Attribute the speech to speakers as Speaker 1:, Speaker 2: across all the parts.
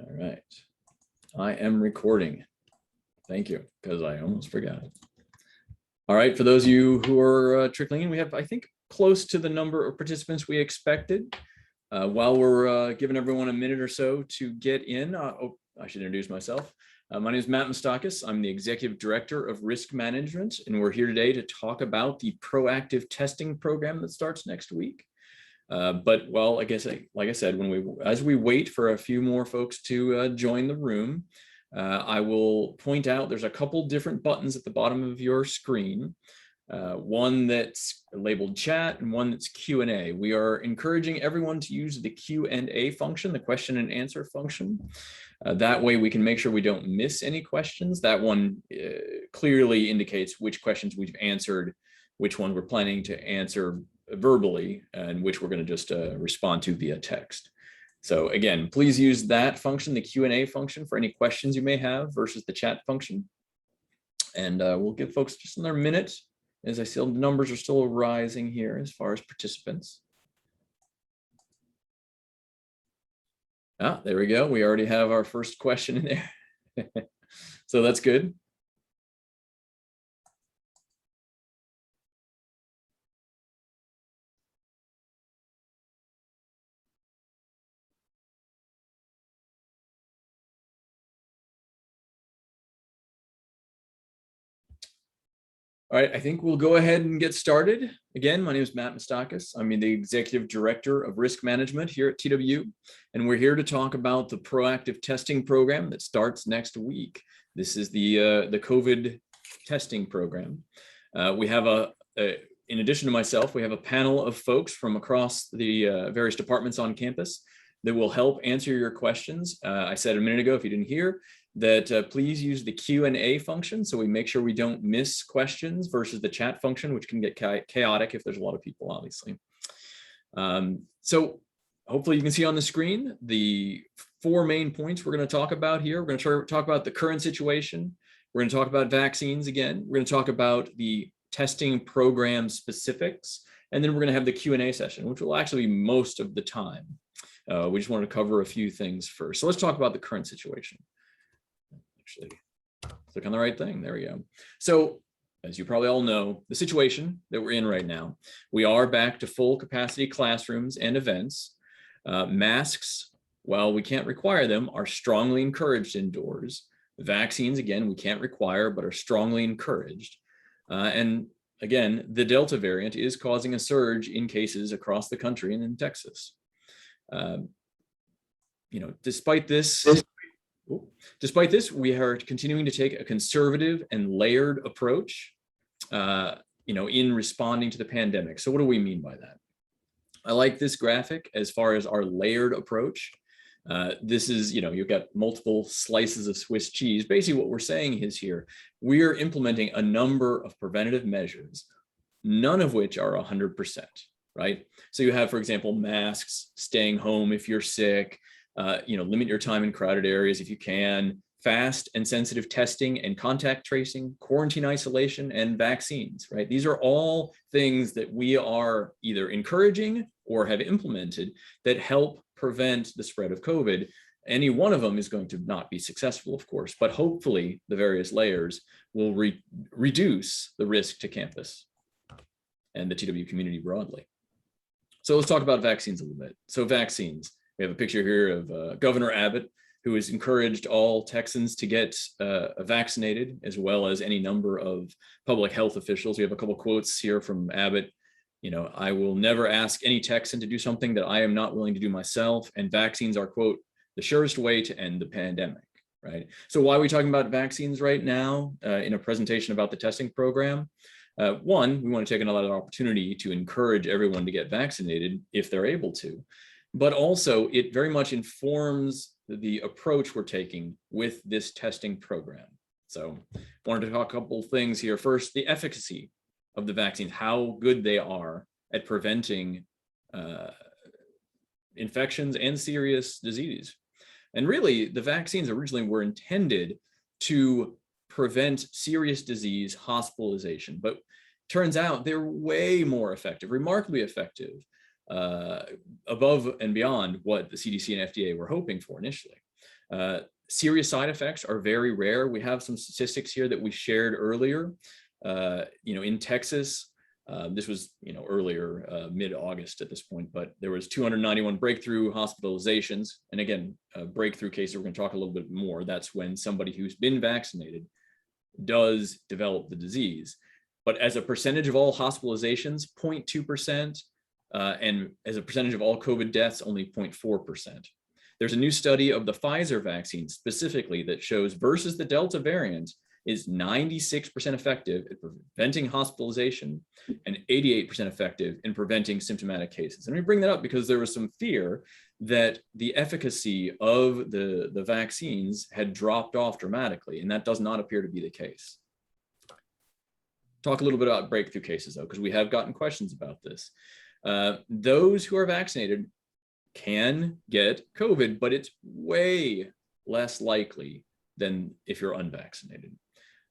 Speaker 1: All right. I am recording. Thank you, because I almost forgot. All right, for those of you who are trickling in, we have, I think, close to the number of participants we expected. While we're giving everyone a minute or so to get in, I should introduce myself. My name is Matt Mostakis. I'm the Executive Director of Risk Management, and we're here today to talk about the proactive testing program that starts next week. But well, I guess, like I said, as we wait for a few more folks to join the room, I will point out there's a couple different buttons at the bottom of your screen. One that's labeled chat and one that's Q&A. We are encouraging everyone to use the Q&A function, the question and answer function. That way we can make sure we don't miss any questions. That one clearly indicates which questions we've answered, which one we're planning to answer verbally, and which we're going to just respond to via text. So again, please use that function, the Q&A function, for any questions you may have versus the chat function. And we'll give folks just another minute, as I see the numbers are still rising here as far as participants. Ah, there we go. We already have our first question in there. So that's good. All right, I think we'll go ahead and get started. Again, my name is Matt Mostakis. I'm the Executive Director of Risk Management here at TWU, and we're here to talk about the proactive testing program that starts next week. This is the COVID testing program. We have in addition to myself, we have a panel of folks from across the various departments on campus that will help answer your questions. I said a minute ago, if you didn't hear, that please use the Q&A function so we make sure we don't miss questions versus the chat function, which can get chaotic if there's a lot of people, obviously. So hopefully you can see on the screen the four main points we're going to talk about here. We're going to talk about the current situation. We're going to talk about vaccines again. We're going to talk about the testing program specifics. And then we're going to have the Q&A session, which will actually be most of the time. We just wanted to cover a few things first. So let's talk about the current situation. Actually, click on the right thing. There we go. So as you probably all know, the situation that we're in right now, we are back to full capacity classrooms and events. Masks, while we can't require them, are strongly encouraged indoors. Vaccines, again, we can't require, but are strongly encouraged. And again, the Delta variant is causing a surge in cases across the country and in Texas. Despite this, we are continuing to take a conservative and layered approach, in responding to the pandemic. So what do we mean by that? I like this graphic as far as our layered approach. This is, you've got multiple slices of Swiss cheese. Basically what we're saying is here, we are implementing a number of preventative measures, none of which are 100%, right? So you have, for example, masks, staying home if you're sick, limit your time in crowded areas if you can, fast and sensitive testing and contact tracing, quarantine isolation, and vaccines, right? These are all things that we are either encouraging or have implemented that help prevent the spread of COVID. Any one of them is going to not be successful, of course, but hopefully the various layers will reduce the risk to campus and the TW community broadly. So let's talk about vaccines a little bit. So vaccines. We have a picture here of Governor Abbott, who has encouraged all Texans to get vaccinated, as well as any number of public health officials. We have a couple quotes here from Abbott. I will never ask any Texan to do something that I am not willing to do myself. And vaccines are, quote, the surest way to end the pandemic, right? So why are we talking about vaccines right now in a presentation about the testing program? One, we want to take another opportunity to encourage everyone to get vaccinated if they're able to. But also it very much informs the approach we're taking with this testing program. So I wanted to talk a couple things here. First, the efficacy of the vaccines, how good they are at preventing infections and serious disease. And really, the vaccines originally were intended to prevent serious disease, hospitalization, but turns out they're way more effective, remarkably effective, above and beyond what the CDC and FDA were hoping for initially. Serious side effects are very rare. We have some statistics here that we shared earlier. In Texas, this was earlier, mid-August at this point, but there was 291 breakthrough hospitalizations. And again, breakthrough cases, we're going to talk a little bit more. That's when somebody who's been vaccinated does develop the disease. But as a percentage of all hospitalizations, 0.2%, and as a percentage of all COVID deaths, only 0.4%. There's a new study of the Pfizer vaccine specifically that shows versus the Delta variant is 96% effective at preventing hospitalization and 88% effective in preventing symptomatic cases. And we bring that up because there was some fear that the efficacy of the vaccines had dropped off dramatically, and that does not appear to be the case. Talk a little bit about breakthrough cases though, because we have gotten questions about this. Those who are vaccinated can get COVID, but it's way less likely than if you're unvaccinated.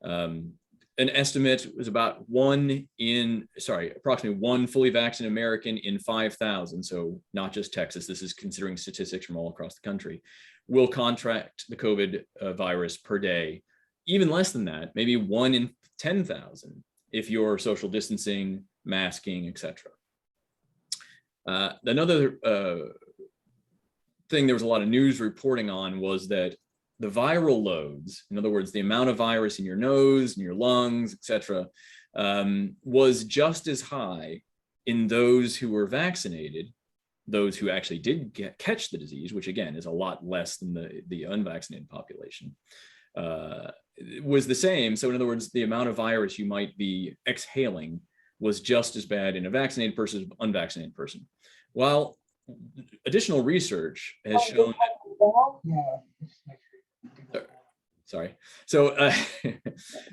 Speaker 1: An estimate was about approximately one fully vaccinated American in 5,000. So not just Texas, this is considering statistics from all across the country, will contract the COVID virus per day. Even less than that, maybe 1 in 10,000 if you're social distancing, masking, etc. Another thing there was a lot of news reporting on was that the viral loads, in other words, the amount of virus in your nose, in your lungs, etc., was just as high in those who were vaccinated, those who actually did catch the disease, which again is a lot less than the unvaccinated population, was the same. So in other words, the amount of virus you might be exhaling was just as bad in a vaccinated person as an unvaccinated person. While additional research has shown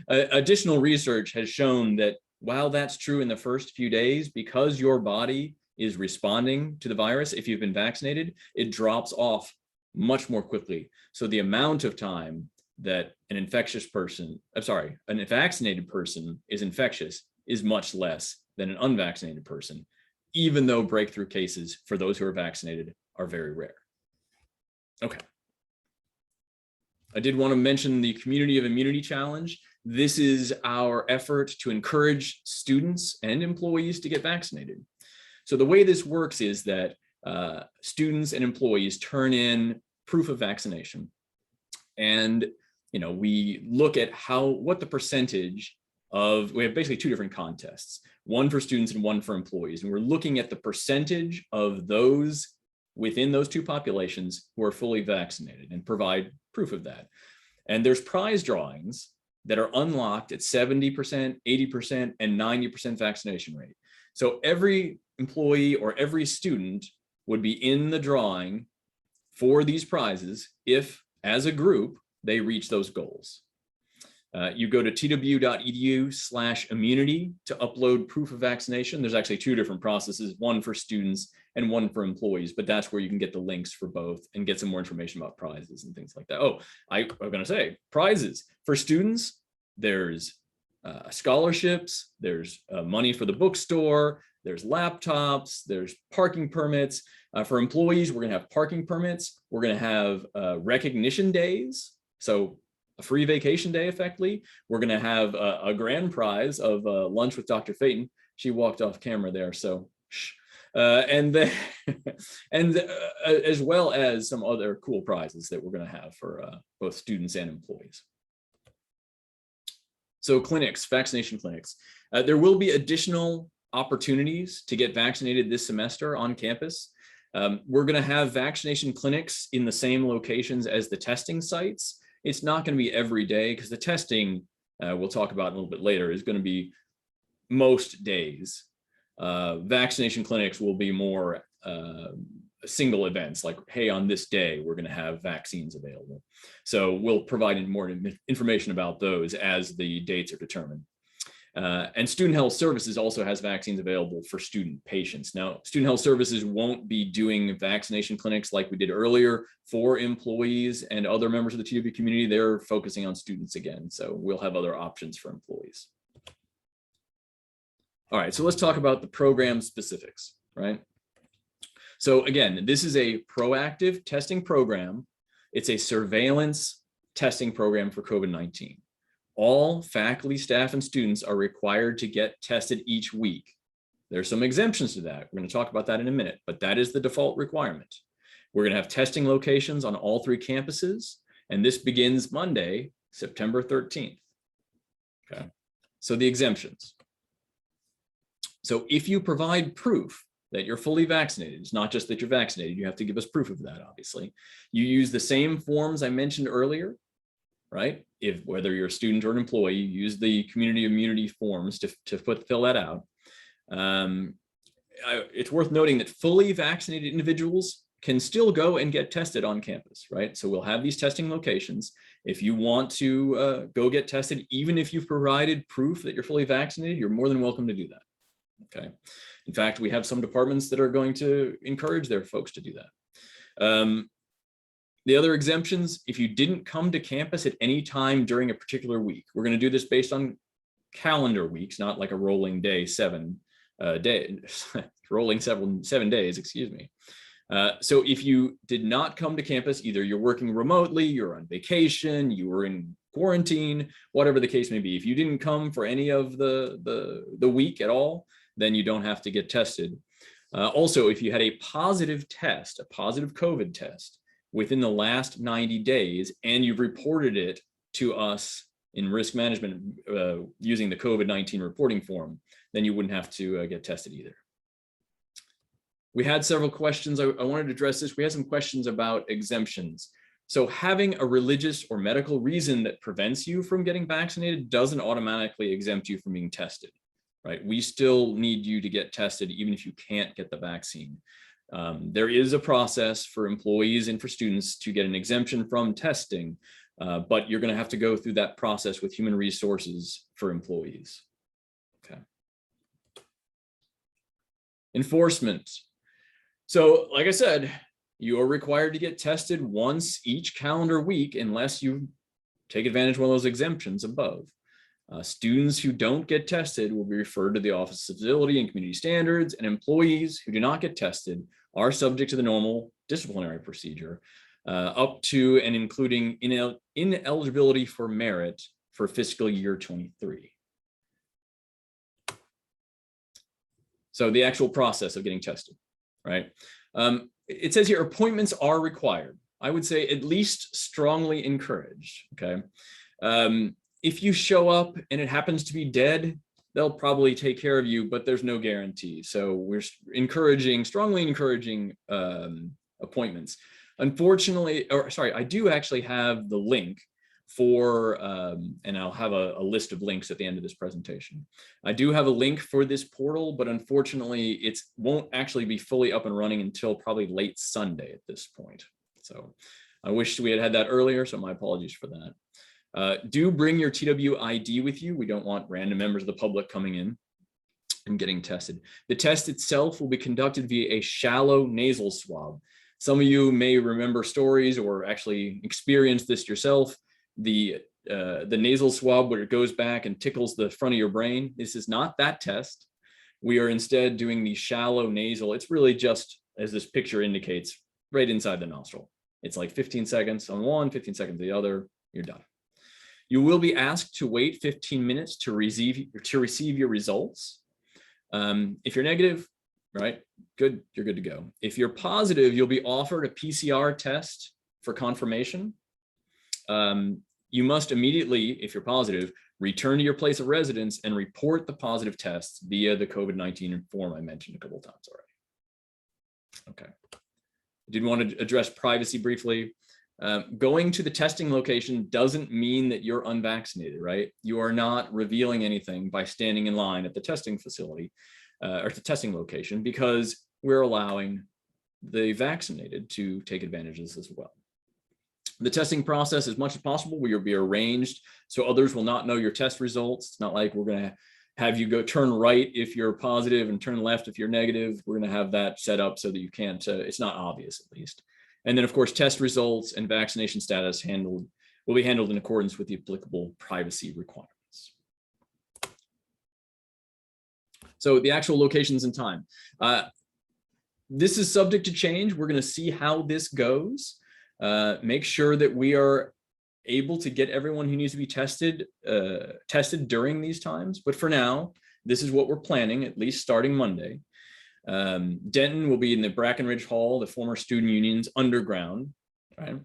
Speaker 1: additional research has shown that while that's true in the first few days, because your body is responding to the virus, if you've been vaccinated, it drops off much more quickly. So the amount of time that a vaccinated person is infectious is much less than an unvaccinated person, even though breakthrough cases for those who are vaccinated are very rare. Okay. I did want to mention the Community of Immunity Challenge. This is our effort to encourage students and employees to get vaccinated. So the way this works is that students and employees turn in proof of vaccination. And we look at what the percentage of, we have basically 2 different contests, one for students and one for employees. And we're looking at the percentage of those within those 2 populations who are fully vaccinated and provide proof of that. And there's prize drawings that are unlocked at 70%, 80%, and 90% vaccination rate. So every employee or every student would be in the drawing for these prizes if, as a group, they reach those goals. You go to tw.edu/immunity to upload proof of vaccination. There's actually 2 different processes, one for students and one for employees, but that's where you can get the links for both and get some more information about prizes and things like that. Oh, I'm going to say prizes for students. There's scholarships, there's money for the bookstore, there's laptops, there's parking permits. For employees, we're going to have parking permits. We're going to have recognition days. So a free vacation day, effectively. We're going to have a grand prize of lunch with Dr. Phaeton. She walked off camera there, so shh. And then, as well as some other cool prizes that we're going to have for both students and employees. So clinics, vaccination clinics. There will be additional opportunities to get vaccinated this semester on campus. We're going to have vaccination clinics in the same locations as the testing sites. It's not going to be every day because the testing, we'll talk about a little bit later, is going to be most days. Vaccination clinics will be more single events, like, hey, on this day, we're going to have vaccines available. So we'll provide more information about those as the dates are determined. And Student Health Services also has vaccines available for student patients. Now, Student Health Services won't be doing vaccination clinics like we did earlier for employees and other members of the TW community. They're focusing on students again, so we'll have other options for employees. All right, so let's talk about the program specifics, right? So again, this is a proactive testing program. It's a surveillance testing program for COVID-19. All faculty, staff, and students are required to get tested each week. There's some exemptions to that. We're going to talk about that in a minute, but that is the default requirement. We're going to have testing locations on all 3 campuses, and this begins Monday, September 13th. Okay, so the exemptions. So if you provide proof that you're fully vaccinated, it's not just that you're vaccinated, you have to give us proof of that, obviously. You use the same forms I mentioned earlier, right? If whether you're a student or an employee, you use the community immunity forms to fill that out. It's worth noting that fully vaccinated individuals can still go and get tested on campus, right? So we'll have these testing locations. If you want to go get tested, even if you've provided proof that you're fully vaccinated, you're more than welcome to do that, okay? In fact, we have some departments that are going to encourage their folks to do that. The other exemptions, if you didn't come to campus at any time during a particular week, we're going to do this based on calendar weeks, not like a rolling day, 7 days, excuse me. So if you did not come to campus, either you're working remotely, you're on vacation, you were in quarantine, whatever the case may be, if you didn't come for any of the week at all, then you don't have to get tested. Also, if you had a positive test, a positive COVID test within the last 90 days, and you've reported it to us in risk management using the COVID-19 reporting form, then you wouldn't have to get tested either. We had several questions. I wanted to address this. We had some questions about exemptions. So having a religious or medical reason that prevents you from getting vaccinated doesn't automatically exempt you from being tested, right? We still need you to get tested even if you can't get the vaccine. There is a process for employees and for students to get an exemption from testing, but you're going to have to go through that process with human resources for employees. Okay. Enforcement. So, like I said, you are required to get tested once each calendar week unless you take advantage of one of those exemptions above. Students who don't get tested will be referred to the Office of Civility and Community Standards, and employees who do not get tested are subject to the normal disciplinary procedure, up to and including ineligibility for merit for fiscal year 23. So the actual process of getting tested, right? It says here appointments are required. I would say at least strongly encouraged, okay? If you show up and it happens to be dead, they'll probably take care of you, but there's no guarantee. So we're strongly encouraging appointments. Unfortunately, or sorry, I do actually have the link for, and I'll have a list of links at the end of this presentation. I do have a link for this portal, but unfortunately it won't actually be fully up and running until probably late Sunday at this point. So I wish we had had that earlier, so my apologies for that. Do bring your TW ID with you. We don't want random members of the public coming in and getting tested. The test itself will be conducted via a shallow nasal swab. Some of you may remember stories or actually experience this yourself. The nasal swab where it goes back and tickles the front of your brain. This is not that test. We are instead doing the shallow nasal. It's really just, as this picture indicates, right inside the nostril. It's like 15 seconds on one, 15 seconds on the other, you're done. You will be asked to wait 15 minutes to receive your results. If you're negative, right, good, you're good to go. If you're positive, you'll be offered a PCR test for confirmation. You must immediately, if you're positive, return to your place of residence and report the positive tests via the COVID-19 form I mentioned a couple of times already. Okay. I did want to address privacy briefly. Going to the testing location doesn't mean that you're unvaccinated, right? You are not revealing anything by standing in line at the testing facility or the testing location, because we're allowing the vaccinated to take advantage of this as well. The testing process, as much as possible, will be arranged so others will not know your test results. It's not like we're going to have you go turn right if you're positive and turn left if you're negative. We're going to have that set up so that you can't, it's not obvious at least. And then of course, test results and vaccination status will be handled in accordance with the applicable privacy requirements. So the actual locations and time. This is subject to change. We're going to see how this goes. make sure that we are able to get everyone who needs to be tested during these times. But for now, this is what we're planning, at least starting Monday. Denton will be in the Brackenridge Hall, the former student union's underground, right?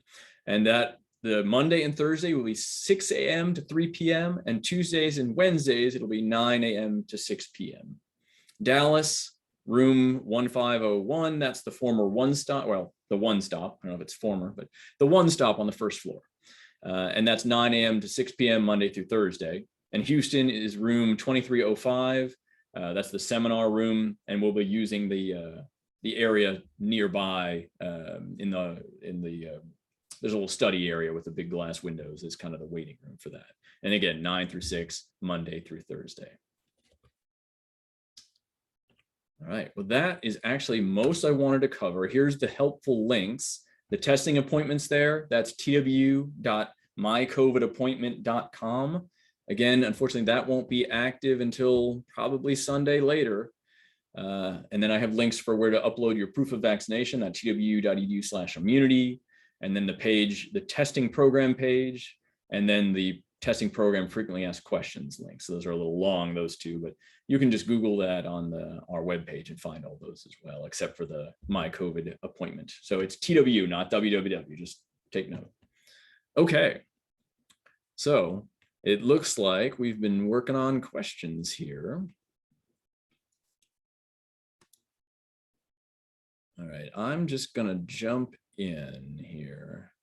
Speaker 1: And that the Monday and Thursday will be 6 a.m. to 3 p.m. and Tuesdays and Wednesdays, it'll be 9 a.m. to 6 p.m. Dallas, room 1501, that's the former one stop, well, the one stop, I don't know if it's former, but the one stop on the first floor. And that's 9 a.m. to 6 p.m. Monday through Thursday. And Houston is room 2305. That's the seminar room, and we'll be using the area nearby there's a little study area with the big glass windows as kind of the waiting room for that. And again, 9 through 6, Monday through Thursday. All right, well, that is actually most I wanted to cover. Here's the helpful links. The testing appointments there, that's tw.mycovidappointment.com. Again, unfortunately, that won't be active until probably Sunday later. And then I have links for where to upload your proof of vaccination at twu.edu/immunity. And then the page, the testing program page, and then the testing program frequently asked questions link. So those are a little long, those two, but you can just Google that on our webpage and find all those as well, except for the My COVID appointment. So it's TW, not www, just take note. Okay, so it looks like we've been working on questions here. All right, I'm just gonna jump in here.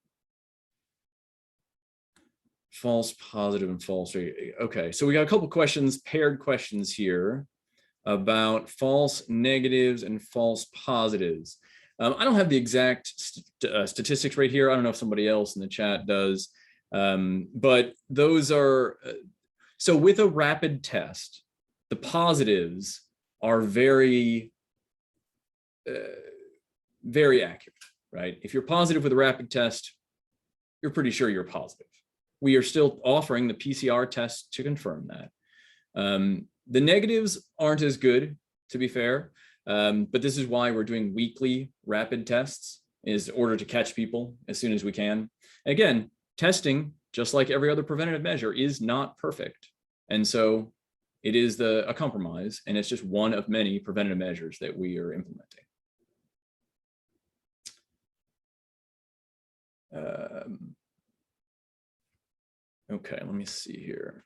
Speaker 1: False positive and false. Okay, so we got a couple questions, paired questions here about false negatives and false positives. I don't have the exact statistics right here. I don't know if somebody else in the chat does, but those are, so with a rapid test, the positives are very, very accurate, right? If you're positive with a rapid test, you're pretty sure you're positive. We are still offering the PCR test to confirm that. The negatives aren't as good, to be fair, but this is why we're doing weekly rapid tests, is in order to catch people as soon as we can. Again, testing, just like every other preventative measure, is not perfect. And so it is a compromise, and it's just one of many preventative measures that we are implementing. Okay, let me see here.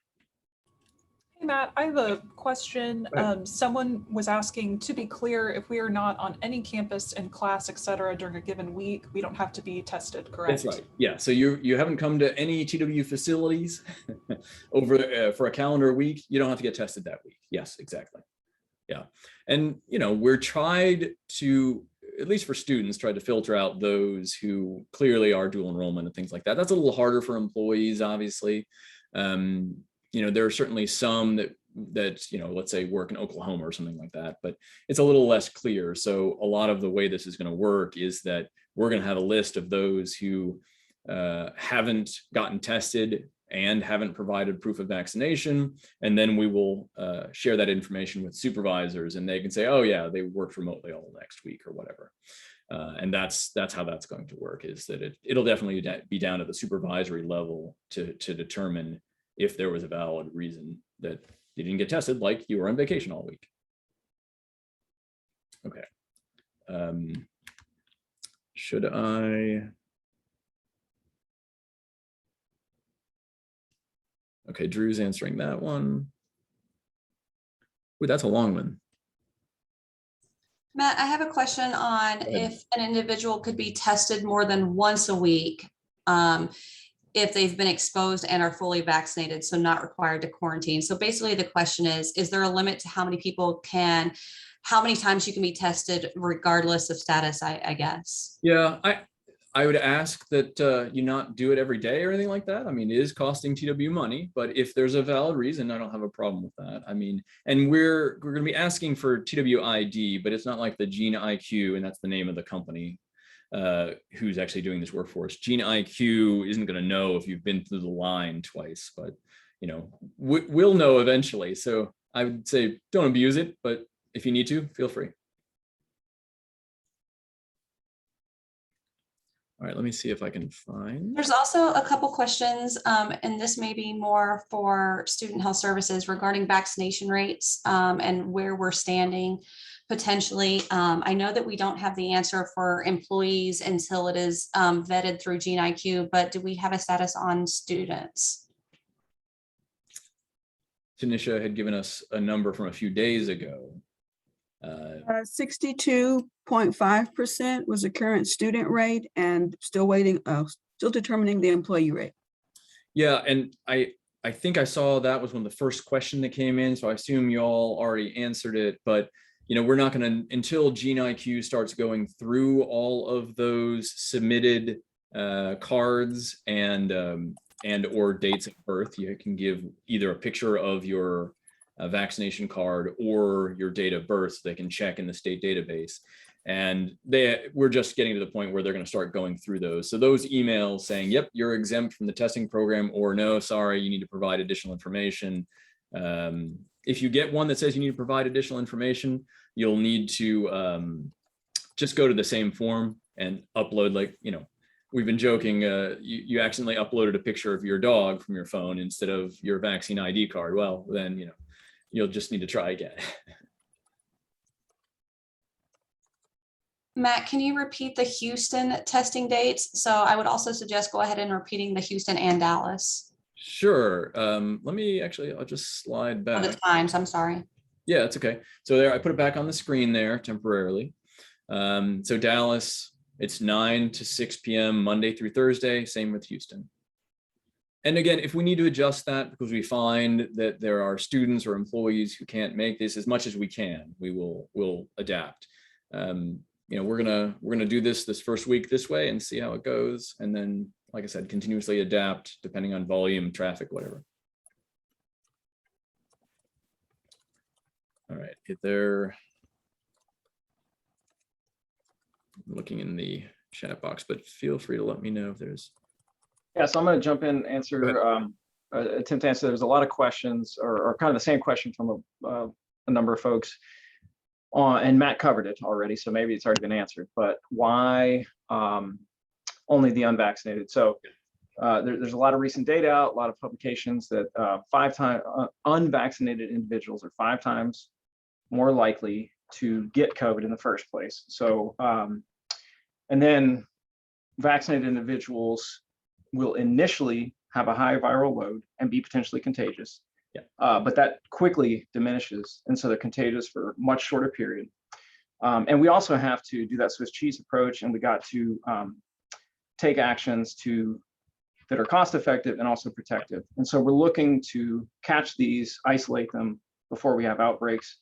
Speaker 2: Hey, Matt, I have a question. Someone was asking, to be clear, if we are not on any campus in class, et cetera, during a given week, we don't have to be tested, correct?
Speaker 1: That's right. Yeah, so you haven't come to any TW facilities over for a calendar week, you don't have to get tested that week. Yes, exactly. Yeah, and we're tried to, at least for students, try to filter out those who clearly are dual enrollment and things like that. That's a little harder for employees, obviously. There are certainly some that let's say work in Oklahoma or something like that, but it's a little less clear. So a lot of the way this is going to work is that we're going to have a list of those who haven't gotten tested and haven't provided proof of vaccination, and then we will share that information with supervisors, and they can say, oh yeah, they worked remotely all next week or whatever. And that's how that's going to work, is that it'll definitely be down at the supervisory level to determine if there was a valid reason that you didn't get tested, like you were on vacation all week. Okay. Should I? Okay, Drew's answering that one. Ooh, that's a long one.
Speaker 3: Matt, I have a question on if an individual could be tested more than once a week if they've been exposed and are fully vaccinated, so not required to quarantine. So basically the question is there a limit to how many times you can be tested regardless of status, I guess? Yeah,
Speaker 1: I would ask that you not do it every day or anything like that. I mean, it is costing TW money, but if there's a valid reason, I don't have a problem with that. I mean, and we're going to be asking for TW ID, but it's not like the Gene IQ, and that's the name of the company who's actually doing this work for us. Gene IQ isn't going to know if you've been through the line twice, but we'll know eventually. So I would say don't abuse it, but if you need to, feel free. All right, let me see if I can find.
Speaker 3: There's also a couple questions, and this may be more for student health services regarding vaccination rates, and where we're standing potentially. I know that we don't have the answer for employees until it is vetted through GeneIQ, but do we have a status on students?
Speaker 1: Tanisha had given us a number from a few days ago.
Speaker 4: 62.5% was the current student rate, and still waiting, still determining the employee rate.
Speaker 1: Yeah, and I think I saw that was one of the first question that came in, so I assume you all already answered it, but you know, we're not going to, until GeneIQ starts going through all of those submitted cards and or dates of birth. You can give either a picture of your vaccination card or your date of birth, so they can check in the state database. And we're just getting to the point where they're going to start going through those. So those emails saying, yep, you're exempt from the testing program, or no, sorry, you need to provide additional information. If you get one that says you need to provide additional information, you'll need to just go to the same form and upload, like, you know, we've been joking, you accidentally uploaded a picture of your dog from your phone instead of your vaccine ID card. Well, then, you know, you'll just need to try again.
Speaker 3: Matt, can you repeat the Houston testing dates? So I would also suggest go ahead and repeating the Houston and Dallas.
Speaker 1: Sure. Let me actually, I'll just slide
Speaker 3: Oh,
Speaker 1: back.
Speaker 3: the times, I'm sorry.
Speaker 1: Yeah, it's okay. So there, I put it back on the screen there temporarily. So Dallas, it's 9 to 6 p.m. Monday through Thursday, same with Houston. And again, if we need to adjust that because we find that there are students or employees who can't make this, as much as we can, we'll adapt. You know, we're gonna do this first week this way and see how it goes, and then, like I said, continuously adapt depending on volume, traffic, whatever. All right, I'm looking in the chat box, but feel free to let me know if there's.
Speaker 5: Yeah, so I'm going to jump in and answer, attempt to answer. There's a lot of questions, or kind of the same question from a number of folks. And Matt covered it already, so maybe it's already been answered. But why only the unvaccinated? So there's a lot of recent data out, a lot of publications that unvaccinated individuals are 5 times more likely to get COVID in the first place. So, and then vaccinated individuals will initially have a high viral load and be potentially contagious.
Speaker 1: Yeah.
Speaker 5: But that quickly diminishes, and so they're contagious for a much shorter period. And we also have to do that Swiss cheese approach, and we got to take actions that are cost effective and also protective. And so we're looking to catch these, isolate them before we have outbreaks.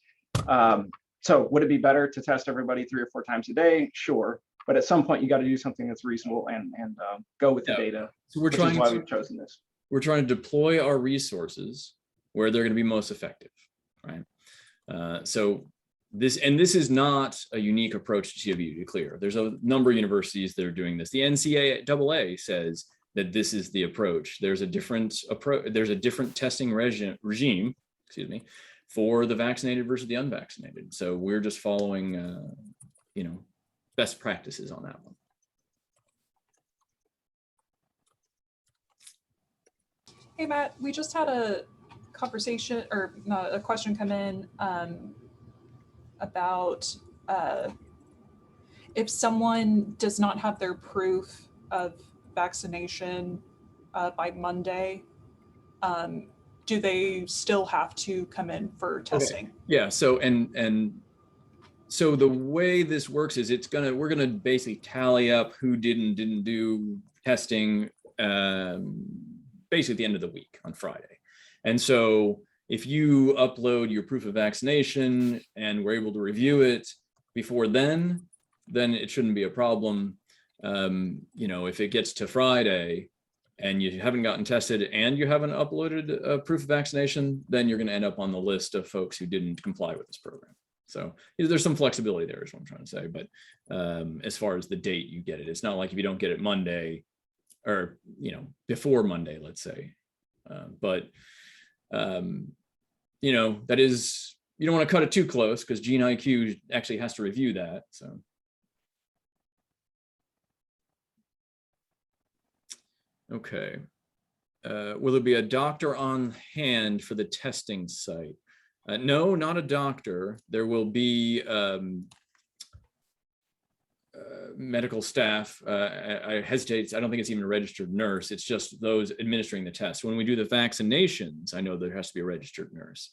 Speaker 5: So would it be better to test everybody 3 or 4 times a day? Sure. But at some point you got to do something that's reasonable and go with the data. So
Speaker 1: we're trying
Speaker 5: why we've chosen this.
Speaker 1: We're trying to deploy our resources where they're going to be most effective, right? So this is not a unique approach to CWU, to be clear. There's a number of universities that are doing this. The NCAA says that this is the approach. There's a different approach. There's a different testing regime, excuse me, for the vaccinated versus the unvaccinated. So we're just following, you know, best practices on that one.
Speaker 2: Hey, Matt, we just had a conversation, or not, a question come in about if someone does not have their proof of vaccination by Monday, do they still have to come in for testing?
Speaker 1: Okay. Yeah. So so the way this works is we're gonna basically tally up who didn't do testing basically at the end of the week on Friday. And so if you upload your proof of vaccination and we're able to review it before then it shouldn't be a problem. You know, if it gets to Friday and you haven't gotten tested and you haven't uploaded a proof of vaccination, then you're going to end up on the list of folks who didn't comply with this program. So there's some flexibility there is what I'm trying to say. But as far as the date you get it, it's not like if you don't get it Monday or, you know, before Monday, let's say. You know, that is, you don't want to cut it too close because GeneIQ actually has to review that. So. Okay. Will there be a doctor on hand for the testing site? No, not a doctor. There will be medical staff. I hesitate. I don't think it's even a registered nurse. It's just those administering the test. When we do the vaccinations, I know there has to be a registered nurse.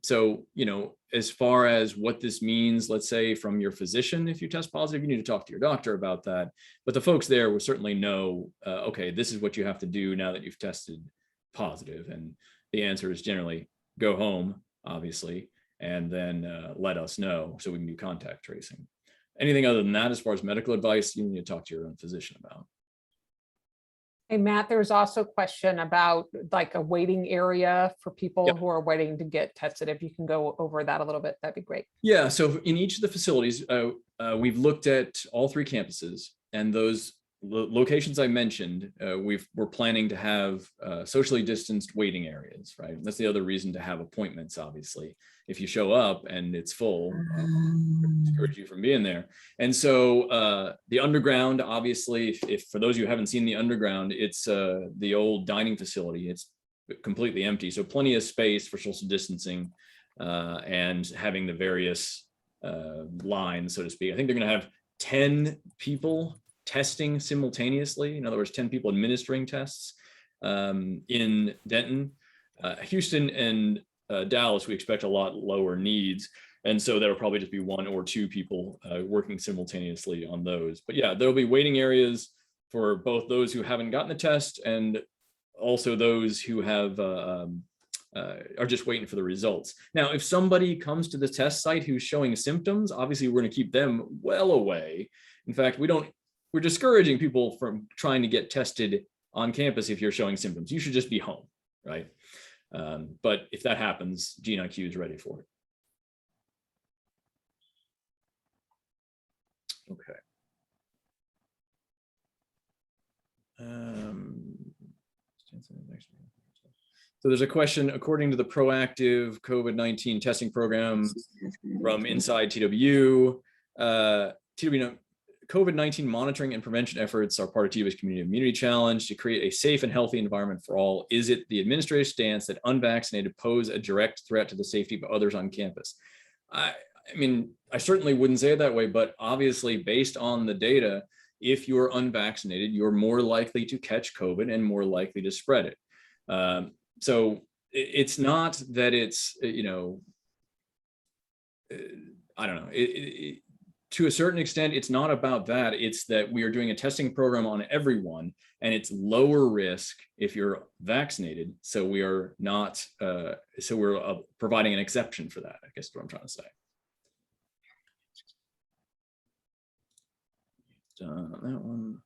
Speaker 1: So, you know, as far as what this means, let's say from your physician, if you test positive, you need to talk to your doctor about that. But the folks there will certainly know, okay, this is what you have to do now that you've tested positive. And the answer is generally go home, obviously, and then let us know so we can do contact tracing. Anything other than that, as far as medical advice, you need to talk to your own physician about.
Speaker 6: Hey, Matt, there's also a question about like a waiting area for people who are waiting to get tested. If you can go over that a little bit, that'd be great.
Speaker 1: Yeah, so in each of the facilities, we've looked at all 3 campuses, and those locations I mentioned, we're planning to have socially distanced waiting areas, right? That's the other reason to have appointments, obviously. If you show up and it's full, discourage you from being there. And so the underground, obviously, if for those of you who haven't seen the underground, it's the old dining facility. It's completely empty, so plenty of space for social distancing and having the various lines, so to speak. I think they're going to have 10 people testing simultaneously. In other words, 10 people administering tests in Denton. Houston and Dallas, we expect a lot lower needs. And so there'll probably just be 1 or 2 people working simultaneously on those. But yeah, there'll be waiting areas for both those who haven't gotten the test and also those who have are just waiting for the results. Now, if somebody comes to the test site who's showing symptoms, obviously we're going to keep them well away. In fact, we're discouraging people from trying to get tested on campus if you're showing symptoms. You should just be home, right? But if that happens, GNIQ is ready for it. Okay. So there's a question, according to the proactive COVID-19 testing program from inside TWU, COVID-19 monitoring and prevention efforts are part of TWU's community immunity challenge to create a safe and healthy environment for all. Is it the administrative stance that unvaccinated pose a direct threat to the safety of others on campus? I mean, I certainly wouldn't say it that way, but obviously based on the data, if you're unvaccinated, you're more likely to catch COVID and more likely to spread it. So it's not that it's, you know, I don't know, to a certain extent, it's not about that. It's that we are doing a testing program on everyone, and it's lower risk if you're vaccinated. So we are not, so we're providing an exception for that, I guess is what I'm trying to say. Done on that one.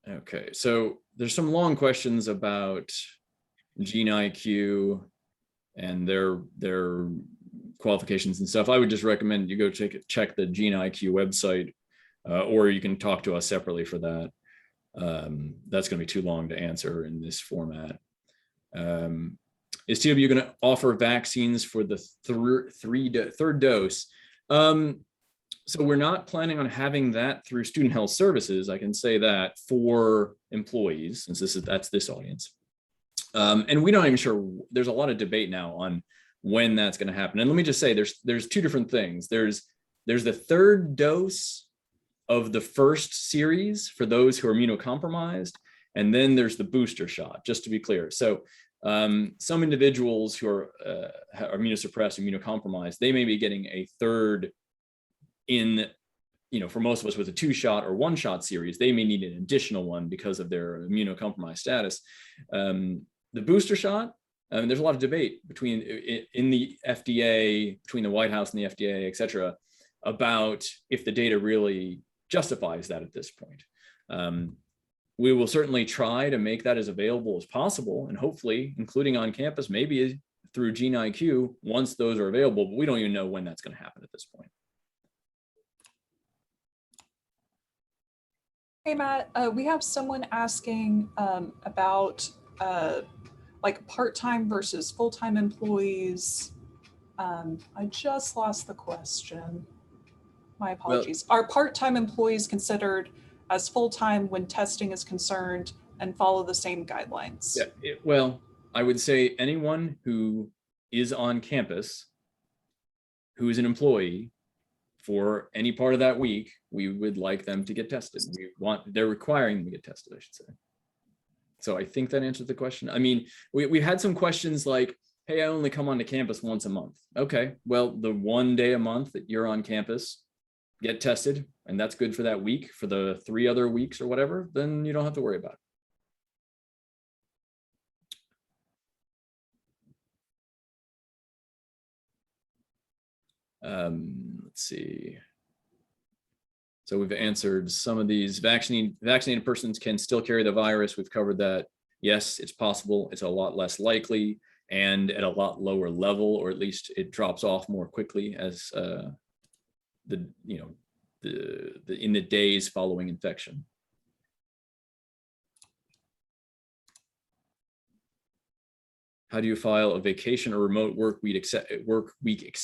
Speaker 1: Okay, so there's some long questions about GNIQ and their qualifications and stuff. I would just recommend you go check the GNIQ website, or you can talk to us separately for that. That's going to be too long to answer in this format. Is TWU going to offer vaccines for the third dose? So we're not planning on having that through student health services. I can say that for employees, since that's this audience. And we're not even sure, there's a lot of debate now on when that's going to happen. And let me just say, there's 2 different things. There's the third dose of the first series for those who are immunocompromised. And then there's the booster shot, just to be clear. So some individuals who are immunosuppressed, immunocompromised, they may be getting a third in, you know, for most of us with a 2-shot or 1-shot series, they may need an additional one because of their immunocompromised status. The booster shot, there's a lot of debate between in the FDA, between the White House and the FDA, et cetera, about if the data really justifies that at this point. We will certainly try to make that as available as possible, and hopefully, including on campus, maybe through GNIQ, once those are available, but we don't even know when that's going to happen at this point.
Speaker 2: Hey, Matt, we have someone asking about like part-time versus full-time employees. I just lost the question. My apologies. Are part-time employees considered as full-time when testing is concerned and follow the same guidelines?
Speaker 1: Yeah, well, I would say anyone who is on campus, who is an employee for any part of that week, we would like them to get tested. They're requiring them to get tested, I should say. So I think that answers the question. I mean, we've had some questions like, hey, I only come onto campus once a month. Okay, well, the 1 day a month that you're on campus, get tested, and that's good for that week. For the 3 other weeks or whatever, then you don't have to worry about it. Let's see. So we've answered some of these. Vaccinated persons can still carry the virus. We've covered that. Yes, it's possible. It's a lot less likely and at a lot lower level, or at least it drops off more quickly as in the days following infection. How do you file a vacation or remote work week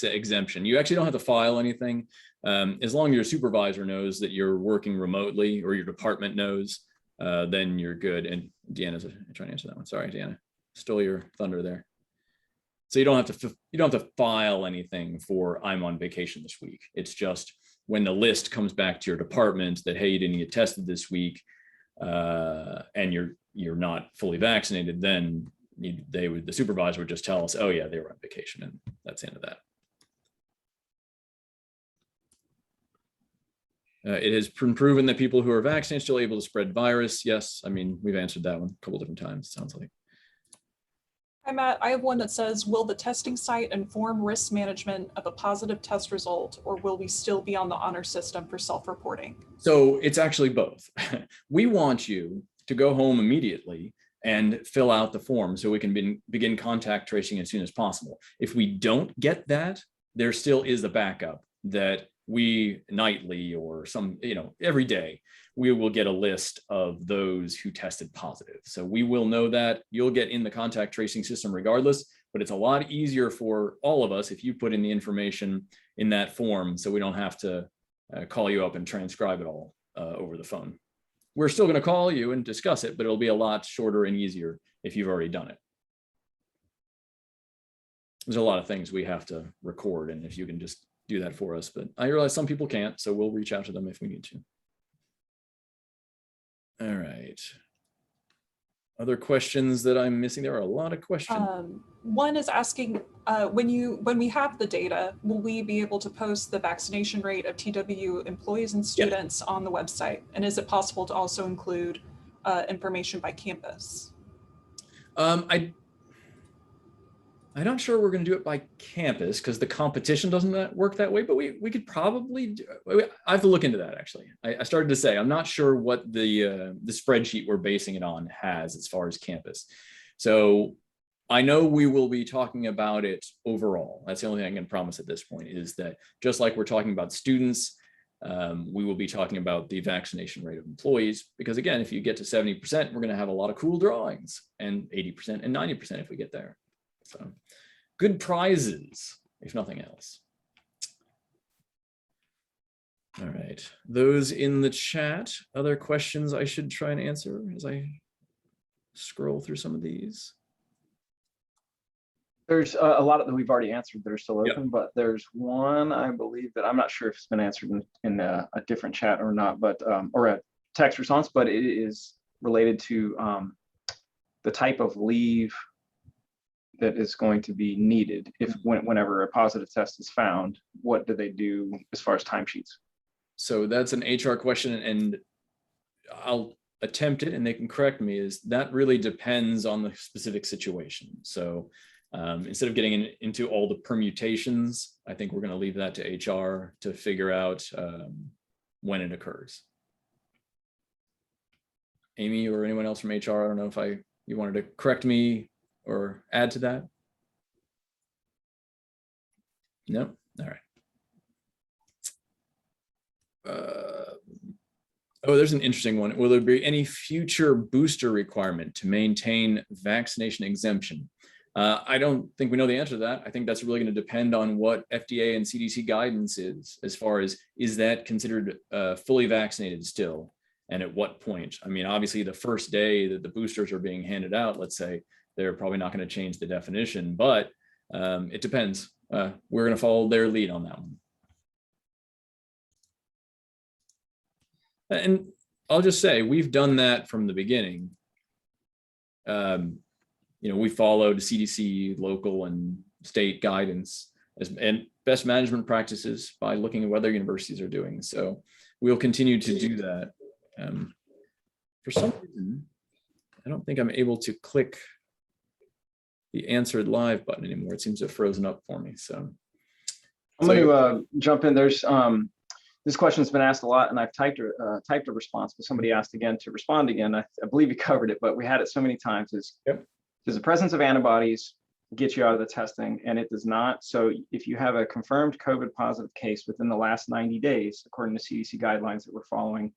Speaker 1: exemption? You actually don't have to file anything. As long as your supervisor knows that you're working remotely or your department knows, then you're good. And Deanna's trying to answer that one. Sorry, Deanna, stole your thunder there. So you don't have to file anything for I'm on vacation this week. It's just when the list comes back to your department that, hey, you didn't get tested this week, and you're not fully vaccinated, then the supervisor would just tell us, oh yeah, they were on vacation, and that's the end of that. It has been proven that people who are vaccinated are still able to spread virus. Yes, I mean, we've answered that one a couple different times, it sounds like.
Speaker 2: Hi, Matt. I have one that says, will the testing site inform risk management of a positive test result, or will we still be on the honor system for self-reporting?
Speaker 1: So it's actually both. We want you to go home immediately and fill out the form so we can begin contact tracing as soon as possible. If we don't get that, there still is a backup that we nightly or every day, we will get a list of those who tested positive. So we will know that. You'll get in the contact tracing system regardless, but it's a lot easier for all of us if you put in the information in that form so we don't have to call you up and transcribe it all over the phone. We're still going to call you and discuss it, but it'll be a lot shorter and easier if you've already done it. There's a lot of things we have to record, and if you can just do that for us, but I realize some people can't, so we'll reach out to them if we need to. All right. Other questions that I'm missing? There are a lot of questions.
Speaker 2: One is asking, when we have the data, will we be able to post the vaccination rate of TW employees and students on the website? And is it possible to also include information by campus?
Speaker 1: I'm not sure we're going to do it by campus because the competition doesn't work that way, but we could probably I have to look into that actually. I started to say, I'm not sure what the spreadsheet we're basing it on has as far as campus. So I know we will be talking about it overall. That's the only thing I can promise at this point, is that just like we're talking about students, we will be talking about the vaccination rate of employees, because again, if you get to 70%, we're going to have a lot of cool drawings, and 80% and 90% if we get there. So good prizes, if nothing else. All right, those in the chat, other questions I should try and answer as I scroll through some of these?
Speaker 5: There's a lot that we've already answered that are still open, but there's one, I believe, that I'm not sure if it's been answered in a different chat or not, but or a text response, but it is related to the type of leave that is going to be needed if whenever a positive test is found. What do they do as far as timesheets? So
Speaker 1: that's an HR question, and I'll attempt it and they can correct me, is that really depends on the specific situation. So instead of getting into all the permutations, I think we're going to leave that to HR to figure out when it occurs. Amy or anyone else from HR, I don't know if you wanted to correct me or add to that? No? All right. Oh, there's an interesting one. Will there be any future booster requirement to maintain vaccination exemption? I don't think we know the answer to that. I think that's really going to depend on what FDA and CDC guidance is far as is that considered fully vaccinated still, and at what point. I mean, obviously the first day that the boosters are being handed out, let's say, they're probably not going to change the definition, but it depends. We're going to follow their lead on that one. And I'll just say, we've done that from the beginning. We followed CDC, local and state guidance and best management practices by looking at what other universities are doing. So we'll continue to do that. For some reason, I don't think I'm able to click the answered live button anymore. It seems to have frozen up for me. So
Speaker 5: I'm going to jump in. There's this question's been asked a lot, and I've typed a response, but somebody asked again to respond again. I believe you covered it, but we had it so many times. Does the presence of antibodies get you out of the testing? And it does not. So if you have a confirmed COVID positive case within the last 90 days, according to CDC guidelines that we're following,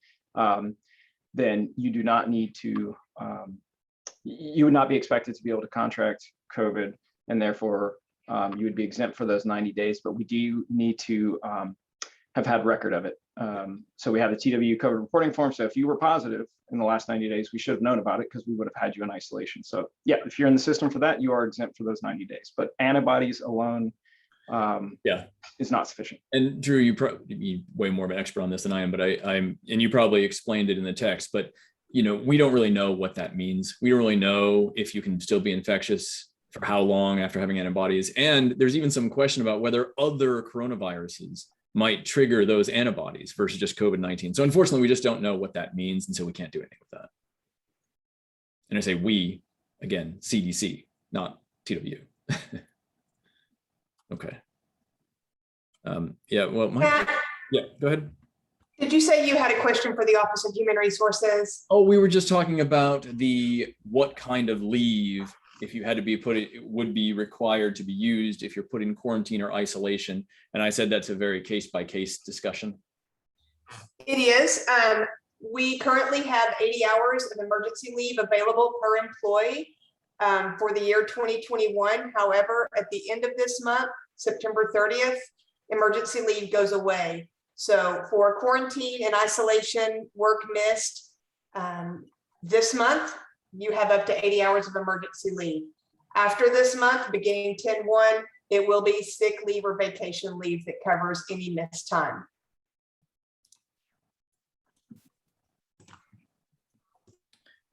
Speaker 5: then you do not need to, you would not be expected to be able to contract COVID, and therefore you would be exempt for those 90 days, but we do need to have had record of it. So we have the TW COVID reporting form. So if you were positive in the last 90 days, we should have known about it because we would have had you in isolation. So yeah, if you're in the system for that, you are exempt for those 90 days, but antibodies alone is not sufficient.
Speaker 1: And Drew, you probably be way more of an expert on this than I am, but and you probably explained it in the text, but we don't really know what that means. We don't really know if you can still be infectious for how long after having antibodies. And there's even some question about whether other coronaviruses might trigger those antibodies versus just COVID-19. So unfortunately, we just don't know what that means. And so we can't do anything with that. And I say we, again, CDC, not TW. Okay. Yeah, well,
Speaker 7: Matt,
Speaker 1: yeah, go ahead.
Speaker 7: did you say you had a question for the Office of Human Resources?
Speaker 1: Oh, we were just talking about what kind of leave, if you had to be would be required to be used if you're put in quarantine or isolation. And I said that's a very case-by-case discussion.
Speaker 7: It is. We currently have 80 hours of emergency leave available per employee for the year 2021. However, at the end of this month, September 30th, emergency leave goes away. So for quarantine and isolation work missed this month, you have up to 80 hours of emergency leave. After this month, beginning 10/1, it will be sick leave or vacation leave that covers any missed time.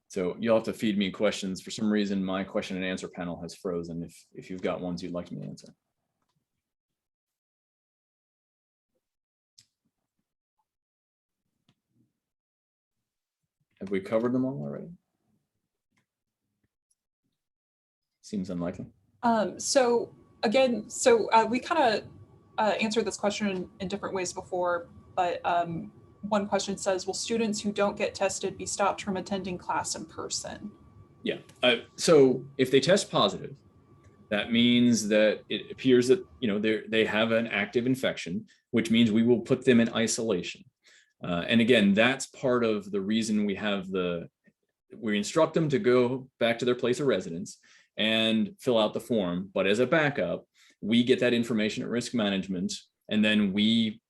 Speaker 1: So you'll have to feed me questions. For some reason, my question and answer panel has frozen. If you've got ones you'd like me to answer. Have we covered them all already? Seems unlikely.
Speaker 2: So again, we kind of answered this question in different ways before, but one question says, will students who don't get tested be stopped from attending class in person?
Speaker 1: Yeah, so if they test positive, that means that it appears that they have an active infection, which means we will put them in isolation. And again, that's part of the reason we instruct them to go back to their place of residence and fill out the form. But as a backup, we get that information at risk management, and then we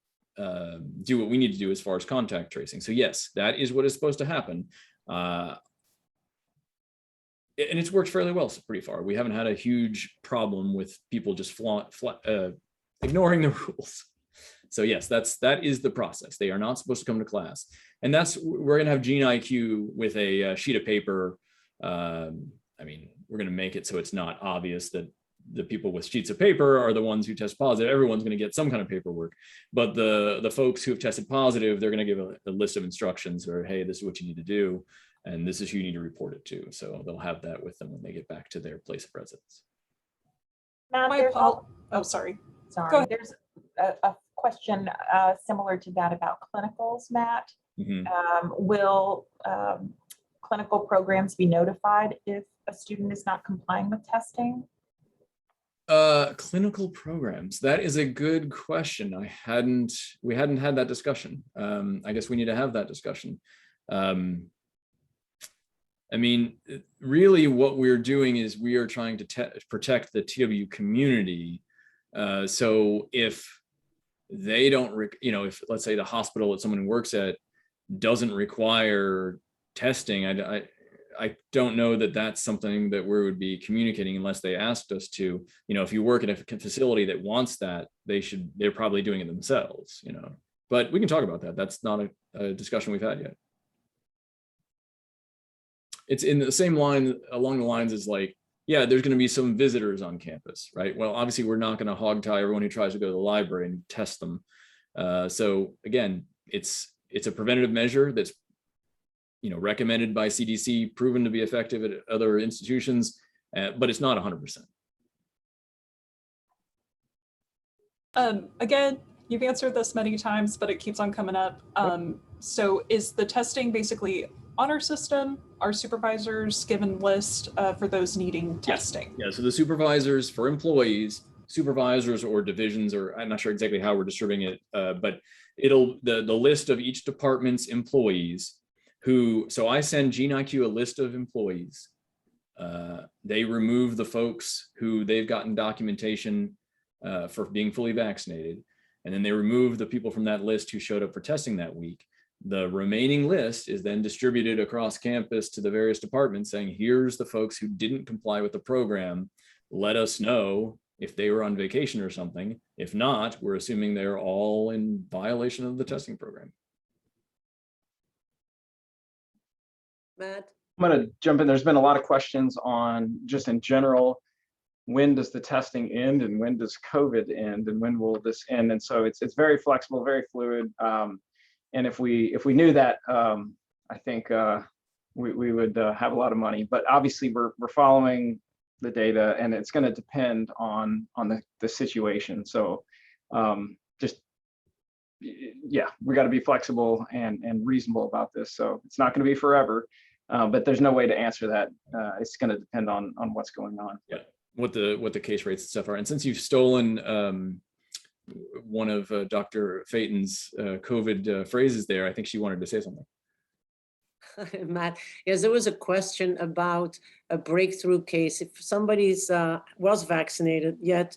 Speaker 1: do what we need to do as far as contact tracing. So yes, that is what is supposed to happen. And it's worked fairly well so pretty far. We haven't had a huge problem with people just ignoring the rules. So yes, that is the process. They are not supposed to come to class. And we're gonna have Gene IQ with a sheet of paper. I mean, we're gonna make it so it's not obvious that the people with sheets of paper are the ones who test positive. Everyone's gonna get some kind of paperwork. But the folks who have tested positive, they're gonna give a list of instructions, or hey, this is what you need to do, and this is who you need to report it to. So they'll have that with them when they get back to their place of residence.
Speaker 8: Matt,
Speaker 2: Oh, sorry.
Speaker 8: sorry.
Speaker 2: Go ahead.
Speaker 8: There's a question similar to that about clinicals, Matt.
Speaker 1: Mm-hmm.
Speaker 8: Will clinical programs be notified if a student is not complying with testing?
Speaker 1: Clinical programs. That is a good question. We hadn't had that discussion. I guess we need to have that discussion. I mean, really what we're doing is we are trying to protect the TW community. So if they don't, if let's say the hospital that someone works at doesn't require testing, I don't know that that's something that we would be communicating unless they asked us to. If you work at a facility that wants that, they're probably doing it themselves, but we can talk about that. That's not a discussion we've had yet. It's in the same line, along the lines as like, yeah, there's going to be some visitors on campus, right? Well, obviously we're not going to hog tie everyone who tries to go to the library and test them. So again, it's a preventative measure that's recommended by CDC, proven to be effective at other institutions, but it's not 100%.
Speaker 2: Again, you've answered this many times, but it keeps on coming up. So is the testing basically on our system? Are supervisors given list for those needing testing?
Speaker 1: Yeah, so the supervisors for employees, supervisors or divisions, or I'm not sure exactly how we're distributing it, but the list of each department's employees so I send GeneIQ a list of employees. They remove the folks who they've gotten documentation for being fully vaccinated. And then they remove the people from that list who showed up for testing that week. The remaining list is then distributed across campus to the various departments saying, here's the folks who didn't comply with the program. Let us know if they were on vacation or something. If not, we're assuming they're all in violation of the testing program.
Speaker 9: Matt?
Speaker 5: I'm going to jump in. There's been a lot of questions on just in general, when does the testing end and when does COVID end and when will this end? And so it's very flexible, very fluid. And if we knew that, I think we would have a lot of money. But obviously we're following the data, and it's going to depend on the situation. So we got to be flexible and reasonable about this. So it's not going to be forever, but there's no way to answer that. It's going to depend on what's going on.
Speaker 1: Yeah, what the case rates and stuff are. And since you've stolen one of Dr. Phaeton's COVID phrases there, I think she wanted to say something.
Speaker 9: Matt, yes, there was a question about a breakthrough case. If somebody's was vaccinated yet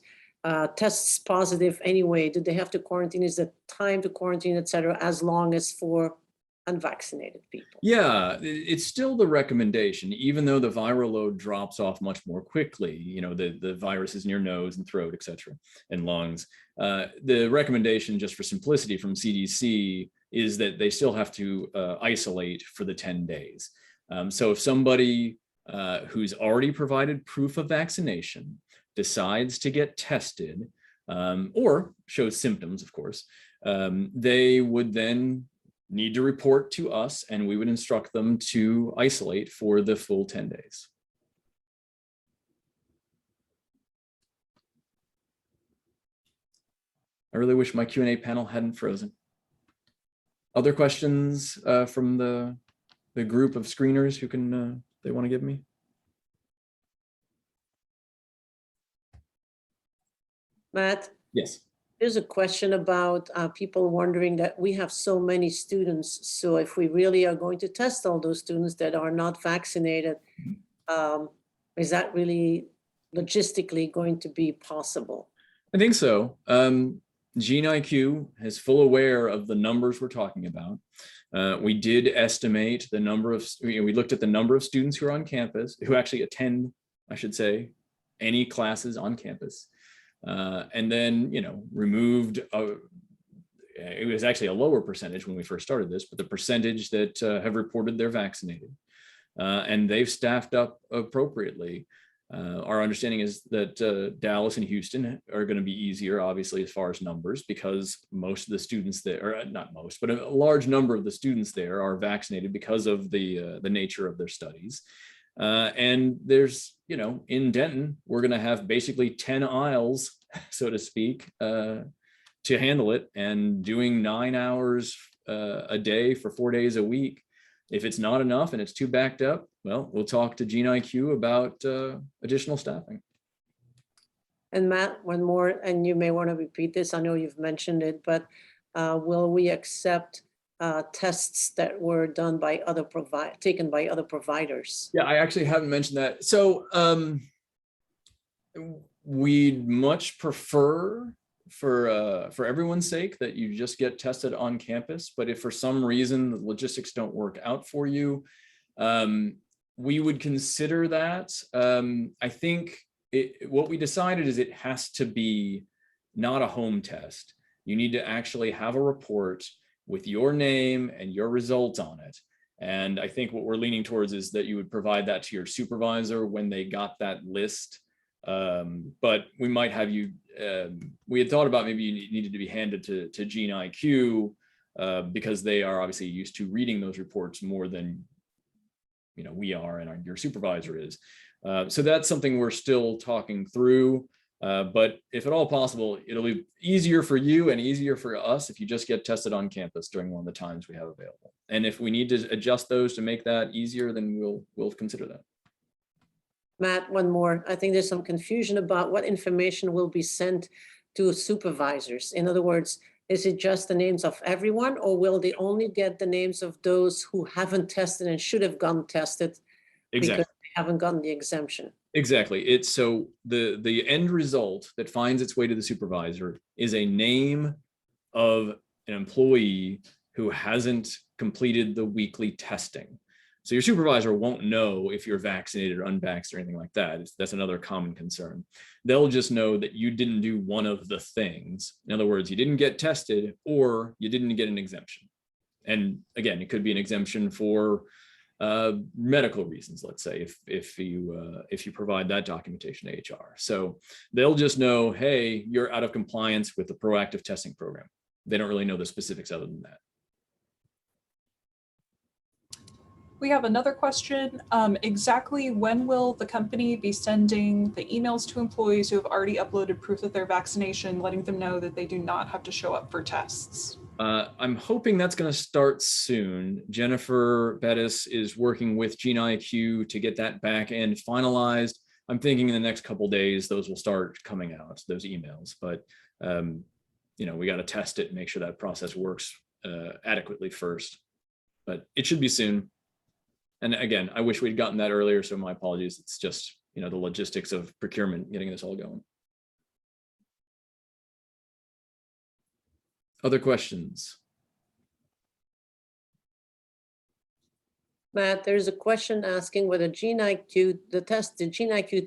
Speaker 9: tests positive anyway, do they have to quarantine? Is the time to quarantine, et cetera, as long as for unvaccinated people? Yeah,
Speaker 1: it's still the recommendation, even though the viral load drops off much more quickly. The virus is in your nose and throat, et cetera, and lungs. The recommendation, just for simplicity from CDC, is that they still have to isolate for the 10 days. So if somebody who's already provided proof of vaccination decides to get tested or shows symptoms, of course, they would then need to report to us, and we would instruct them to isolate for the full 10 days. I really wish my Q&A panel hadn't frozen. Other questions from the group of screeners who can they want to give me?
Speaker 9: Matt?
Speaker 1: Yes.
Speaker 9: There's a question about people wondering that we have so many students. So if we really are going to test all those students that are not vaccinated, is that really logistically going to be possible?
Speaker 1: I think so. GeneIQ is full aware of the numbers we're talking about. We did estimate the number of, we looked at the number of students who are on campus, who actually attend, I should say, any classes on campus. And then, removed, it was actually a lower percentage when we first started this, but the percentage that have reported they're vaccinated. And they've staffed up appropriately. Our understanding is that Dallas and Houston are going to be easier, obviously, as far as numbers, because most of the students there, or not most, but a large number of the students there are vaccinated because of the nature of their studies. And there's, in Denton, we're going to have basically 10 aisles, so to speak, to handle it, and doing 9 hours a day for 4 days a week. If it's not enough and it's too backed up, well, we'll talk to GeneIQ about additional staffing.
Speaker 9: And Matt, one more, and you may want to repeat this. I know you've mentioned it, but will we accept tests that were done by other taken by other providers?
Speaker 1: Yeah, I actually haven't mentioned that. So we'd much prefer, for everyone's sake, that you just get tested on campus. But if for some reason the logistics don't work out for you, we would consider that. I think what we decided is it has to be not a home test. You need to actually have a report with your name and your result on it. And I think what we're leaning towards is that you would provide that to your supervisor when they got that list. But we might have you, we had thought about maybe you needed to be handed to Gene IQ because they are obviously used to reading those reports more than we are and your supervisor is. So that's something we're still talking through. But if at all possible, it'll be easier for you and easier for us if you just get tested on campus during one of the times we have available. And if we need to adjust those to make that easier, then we'll consider that.
Speaker 9: Matt, one more. I think there's some confusion about what information will be sent to supervisors. In other words, is it just the names of everyone, or will they only get the names of those who haven't tested and should have gotten tested
Speaker 1: Exactly.
Speaker 9: because they haven't gotten the exemption?
Speaker 1: Exactly. It's so the end result that finds its way to the supervisor is a name of an employee who hasn't completed the weekly testing. So your supervisor won't know if you're vaccinated or unvaxxed or anything like that. That's another common concern. They'll just know that you didn't do one of the things. In other words, you didn't get tested or you didn't get an exemption. And again, it could be an exemption for medical reasons, let's say, if you provide that documentation to HR. So they'll just know, hey, you're out of compliance with the proactive testing program. They don't really know the specifics other than that.
Speaker 2: We have another question. Exactly when will the company be sending the emails to employees who have already uploaded proof of their vaccination, letting them know that they do not have to show up for tests?
Speaker 1: I'm hoping that's going to start soon. Jennifer Bettis is working with Gene IQ to get that back end finalized. I'm thinking in the next couple of days, those will start coming out, those emails. But, we got to test it and make sure that process works adequately first. But it should be soon. And again, I wish we'd gotten that earlier, so my apologies. It's just, the logistics of procurement, getting this all going. Other questions?
Speaker 9: Matt, there's a question asking whether the Gene IQ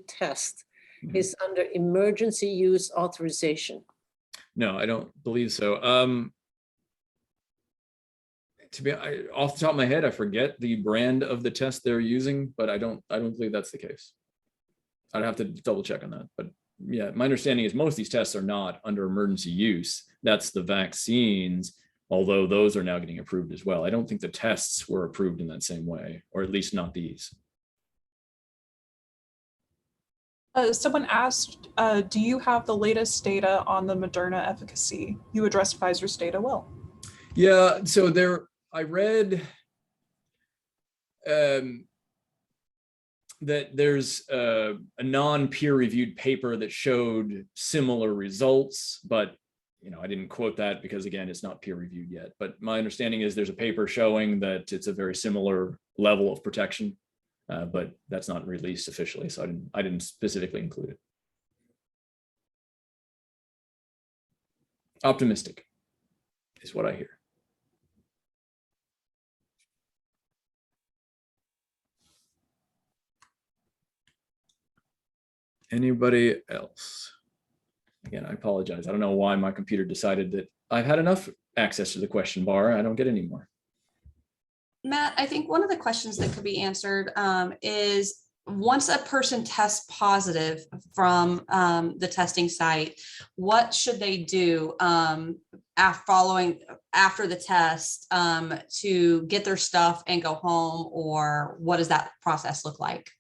Speaker 9: test is under emergency use authorization.
Speaker 1: No, I don't believe so. Off the top of my head, I forget the brand of the test they're using, but I don't believe that's the case. I'd have to double check on that. But yeah, my understanding is most of these tests are not under emergency use. That's the vaccines, although those are now getting approved as well. I don't think the tests were approved in that same way, or at least not these.
Speaker 2: Someone asked, do you have the latest data on the Moderna efficacy? You addressed Pfizer's data well.
Speaker 1: Yeah, so I read that there's a non-peer-reviewed paper that showed similar results, but I didn't quote that because again, it's not peer-reviewed yet. But my understanding is there's a paper showing that it's a very similar level of protection, but that's not released officially, so I didn't specifically include it. Optimistic is what I hear. Anybody else? Again, I apologize. I don't know why my computer decided that I've had enough access to the question bar. I don't get any more.
Speaker 3: Matt, I think one of the questions that could be answered is once a person tests positive from the testing site, what should they do after the test to get their stuff and go home, or what does that process look like?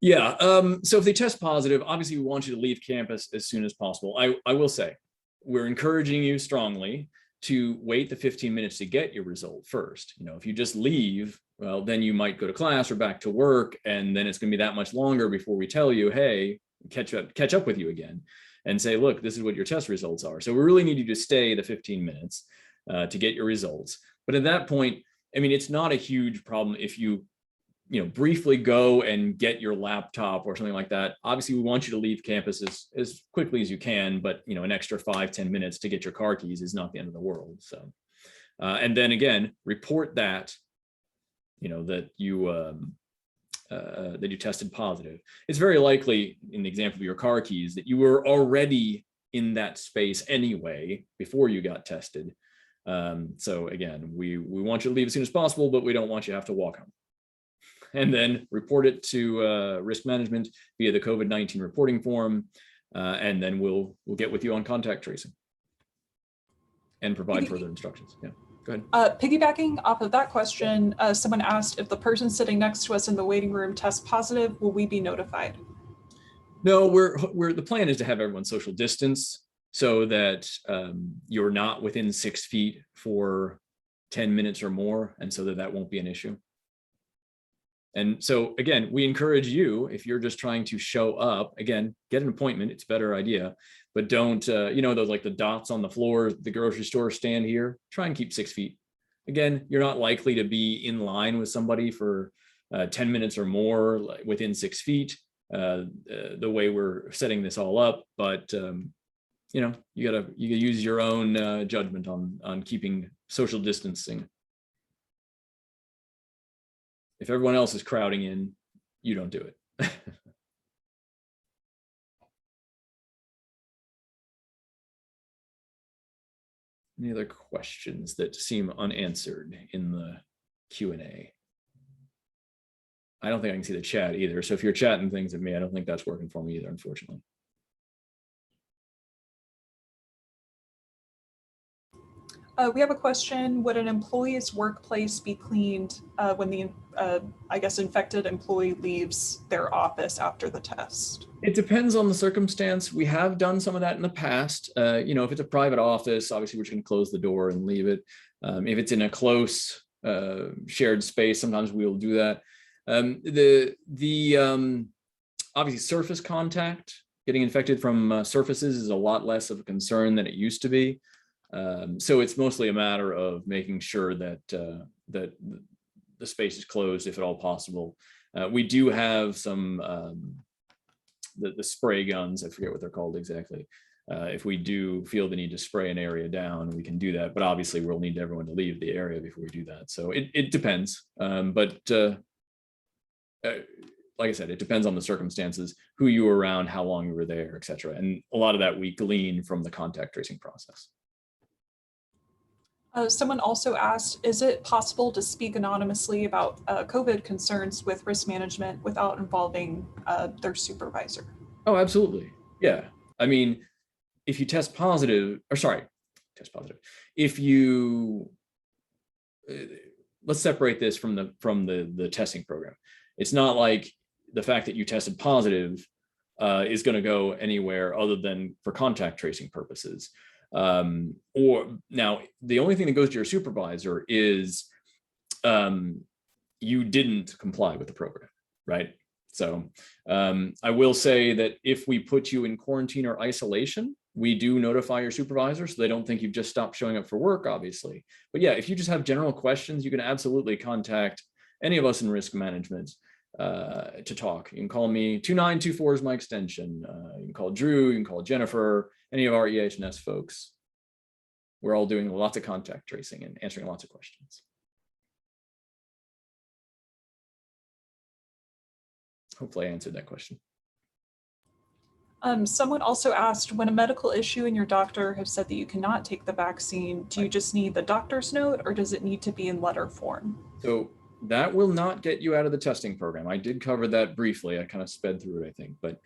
Speaker 1: Yeah, so if they test positive, obviously we want you to leave campus as soon as possible. I will say, we're encouraging you strongly to wait the 15 minutes to get your result first. If you just leave, well, then you might go to class or back to work, and then it's gonna be that much longer before we tell you, hey, catch up with you again and say, look, this is what your test results are. So we really need you to stay the 15 minutes to get your results. But at that point, I mean, it's not a huge problem if you briefly go and get your laptop or something like that. Obviously, we want you to leave campus as quickly as you can, but an extra 5-10 minutes to get your car keys is not the end of the world. So, and then again, report that, that you tested positive. It's very likely, in the example of your car keys, that you were already in that space anyway before you got tested. So again, we want you to leave as soon as possible, but we don't want you to have to walk home. And then report it to risk management via the COVID-19 reporting form, and then we'll get with you on contact tracing and provide further instructions. Yeah, go ahead.
Speaker 2: Piggybacking off of that question, someone asked if the person sitting next to us in the waiting room tests positive, will we be notified?
Speaker 1: No, the plan is to have everyone social distance so that you're not within 6 feet for 10 minutes or more, and so that won't be an issue. And so again, we encourage you, if you're just trying to show up, again, get an appointment, it's a better idea, but don't, those like the dots on the floor, the grocery store stand here, try and keep 6 feet. Again, you're not likely to be in line with somebody for 10 minutes or more within 6 feet, the way we're setting this all up, but you gotta use your own judgment on keeping social distancing. If everyone else is crowding in, you don't do it. Any other questions that seem unanswered in the Q&A? I don't think I can see the chat either. So if you're chatting things at me, I don't think that's working for me either, unfortunately.
Speaker 2: We have a question. Would an employee's workplace be cleaned when the, infected employee leaves their office after the test?
Speaker 1: It depends on the circumstance. We have done some of that in the past. If it's a private office, obviously we're just going to close the door and leave it. If it's in a close shared space, sometimes we'll do that. Obviously surface contact, getting infected from surfaces is a lot less of a concern than it used to be. So it's mostly a matter of making sure that that the space is closed if at all possible. We do have some the spray guns. I forget what they're called exactly. If we do feel the need to spray an area down, we can do that. But obviously, we'll need everyone to leave the area before we do that. So it depends. Like I said, it depends on the circumstances, who you were around, how long you were there, et cetera. And a lot of that we glean from the contact tracing process.
Speaker 2: Someone also asked, is it possible to speak anonymously about COVID concerns with risk management without involving their supervisor?
Speaker 1: Oh, absolutely. Yeah. I mean, if you test positive, if you, let's separate this from the testing program. It's not like the fact that you tested positive is going to go anywhere other than for contact tracing purposes. Or now the only thing that goes to your supervisor is you didn't comply with the program, right? So I will say that if we put you in quarantine or isolation, we do notify your supervisor so they don't think you've just stopped showing up for work, obviously. But yeah, if you just have general questions, you can absolutely contact any of us in risk management to talk. You can call me. 2924 is my extension. You can call Drew, you can call Jennifer, any of our EH&S folks. We're all doing lots of contact tracing and answering lots of questions. Hopefully I answered that question.
Speaker 2: Someone also asked, when a medical issue and your doctor have said that you cannot take the vaccine, do you just need the doctor's note or does it need to be in letter form?
Speaker 1: So that will not get you out of the testing program. I did cover that briefly. I kind of sped through it, I think. But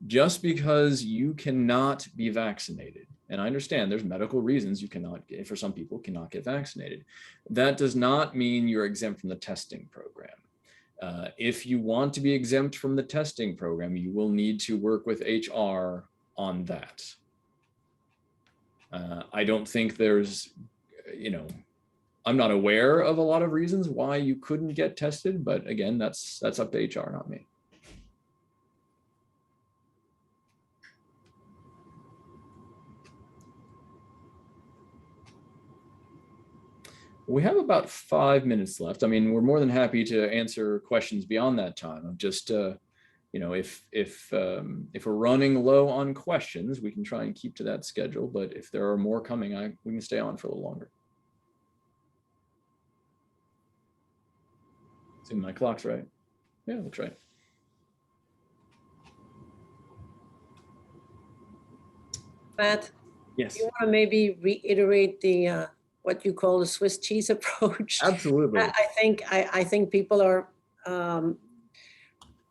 Speaker 1: just because you cannot be vaccinated, and I understand there's medical reasons you cannot get, for some people cannot get vaccinated, that does not mean you're exempt from the testing program. If you want to be exempt from the testing program, you will need to work with HR on that. I don't think there's, I'm not aware of a lot of reasons why you couldn't get tested, but again, that's up to HR, not me. We have about 5 minutes left. I mean, we're more than happy to answer questions beyond that time. I'm just, you know, if we're running low on questions, we can try and keep to that schedule. But if there are more coming, we can stay on for a little longer. See, my clock's right. Yeah, looks right.
Speaker 9: Matt,
Speaker 1: Yes,
Speaker 9: you want to maybe reiterate the what you call the Swiss cheese approach?
Speaker 1: absolutely.
Speaker 9: I think people are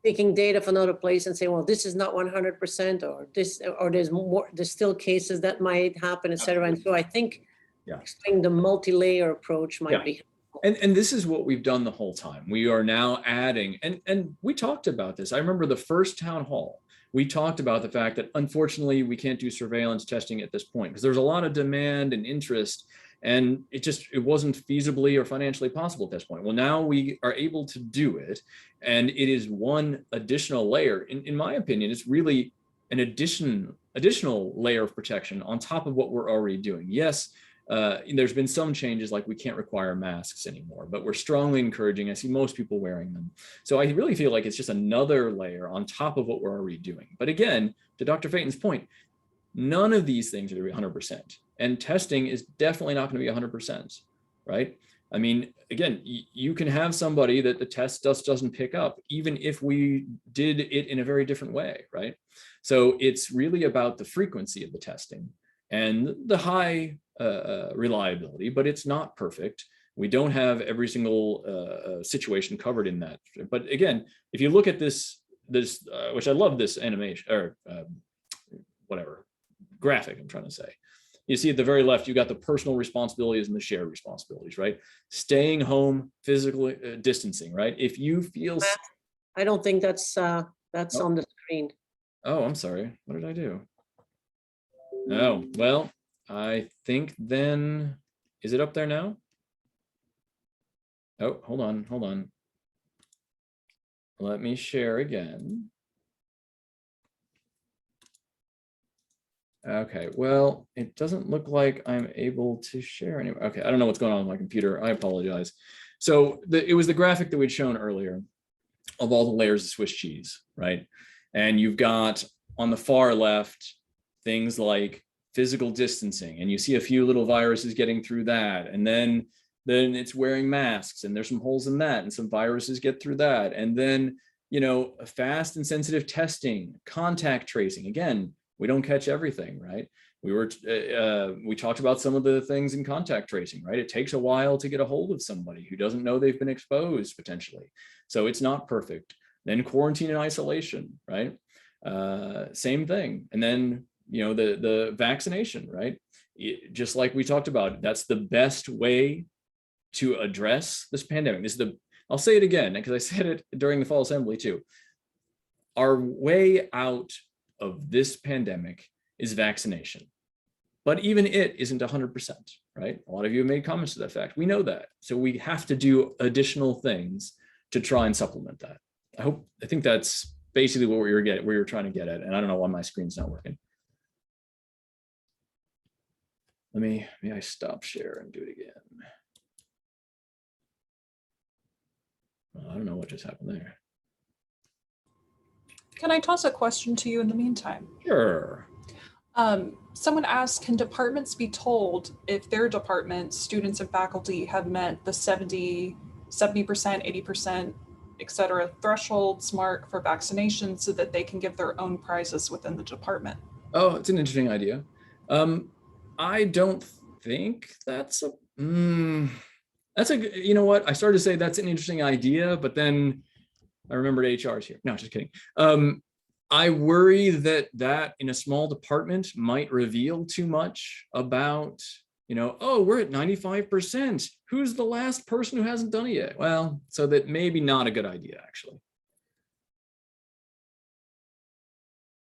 Speaker 9: taking data from another place and saying, well, this is not 100%, or this, or there's still cases that might happen, et cetera. And so I think explaining the multi-layer approach might be.
Speaker 1: And this is what we've done the whole time. We are now adding, and we talked about this. I remember the first town hall, we talked about the fact that unfortunately we can't do surveillance testing at this point because there's a lot of demand and interest, and it wasn't feasibly or financially possible at this point. Well, now we are able to do it, and it is one additional layer. In my opinion, it's really an additional layer of protection on top of what we're already doing. Yes, there's been some changes, like we can't require masks anymore, but we're strongly encouraging. I see most people wearing them. So I really feel like it's just another layer on top of what we're already doing. But again, to Dr. Phaeton's point, none of these things are going to be 100%. And testing is definitely not going to be 100%, right? I mean, again, you can have somebody that the test just doesn't pick up, even if we did it in a very different way, right? So it's really about the frequency of the testing and the high reliability, but it's not perfect. We don't have every single situation covered in that. But again, if you look at this, which I love this animation or whatever graphic I'm trying to say, you see at the very left, you got the personal responsibilities and the shared responsibilities, right? Staying home, physical distancing, right? If you feel,
Speaker 9: I don't think that's on the screen.
Speaker 1: Oh, I'm sorry. What did I do? Oh, well, I think then, is it up there now? Oh, hold on. Let me share again. Okay, well, it doesn't look like I'm able to share anymore. Okay, I don't know what's going on with my computer. I apologize. So it was the graphic that we'd shown earlier of all the layers of Swiss cheese, right? And you've got on the far left, things like physical distancing, and you see a few little viruses getting through that. And then it's wearing masks, and there's some holes in that, and some viruses get through that. And then, you know, fast and sensitive testing, contact tracing. Again, we don't catch everything, right? We talked about some of the things in contact tracing, right? It takes a while to get a hold of somebody who doesn't know they've been exposed potentially. So it's not perfect. Then quarantine and isolation, right? Same thing. And then, you know, the vaccination, right? Just like we talked about, that's the best way to address this pandemic. I'll say it again, because I said it during the fall assembly too. Our way out of this pandemic is vaccination, but even it isn't 100%, right? A lot of you have made comments to that fact. We know that. So we have to do additional things to try and supplement that. I think that's basically what we were trying to get at. And I don't know why my screen's not working. May I stop share and do it again? Well, I don't know what just happened there.
Speaker 2: Can I toss a question to you in the meantime?
Speaker 1: Sure.
Speaker 2: Someone asked, can departments be told if their department, students and faculty have met the 70%, 80%, et cetera, thresholds mark for vaccination so that they can give their own prizes within the department?
Speaker 1: Oh, it's an interesting idea. I don't think that's you know what? I started to say that's an interesting idea, but then I remembered HR's here. No, just kidding. I worry that in a small department might reveal too much about, you know, oh, we're at 95%. Who's the last person who hasn't done it yet? Well, so that maybe not a good idea, actually.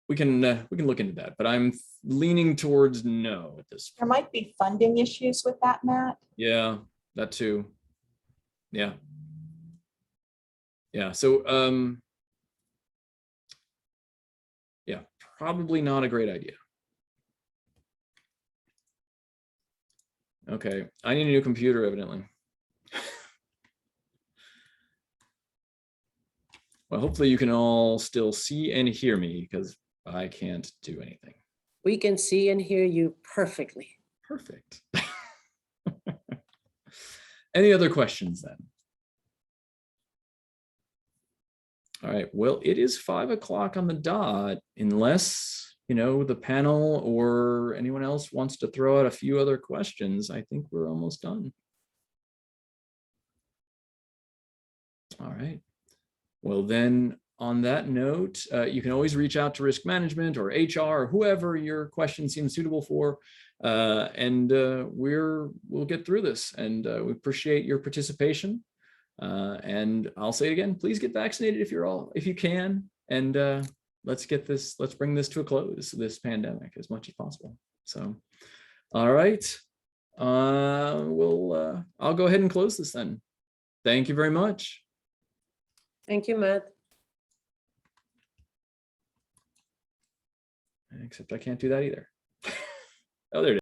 Speaker 1: We can look into that, but I'm leaning towards no at this point.
Speaker 8: There might be funding issues with that, Matt.
Speaker 1: Yeah, that too. Yeah. Yeah, so yeah, probably not a great idea. Okay, I need a new computer, evidently. Well, hopefully you can all still see and hear me because I can't do anything.
Speaker 9: We can see and hear you perfectly.
Speaker 1: Perfect. Any other questions then? All right, well, it is 5 o'clock on the dot, unless, you know, the panel or anyone else wants to throw out a few other questions. I think we're almost done. All right. Well, then on that note, you can always reach out to risk management or HR or whoever your question seems suitable for. And we'll get through this, and we appreciate your participation. And I'll say it again, please get vaccinated if you can. And let's bring this to a close, this pandemic, as much as possible. So, all right. I'll go ahead and close this then. Thank you very much.
Speaker 9: Thank you, Matt.
Speaker 1: Except I can't do that either. Oh, there it is.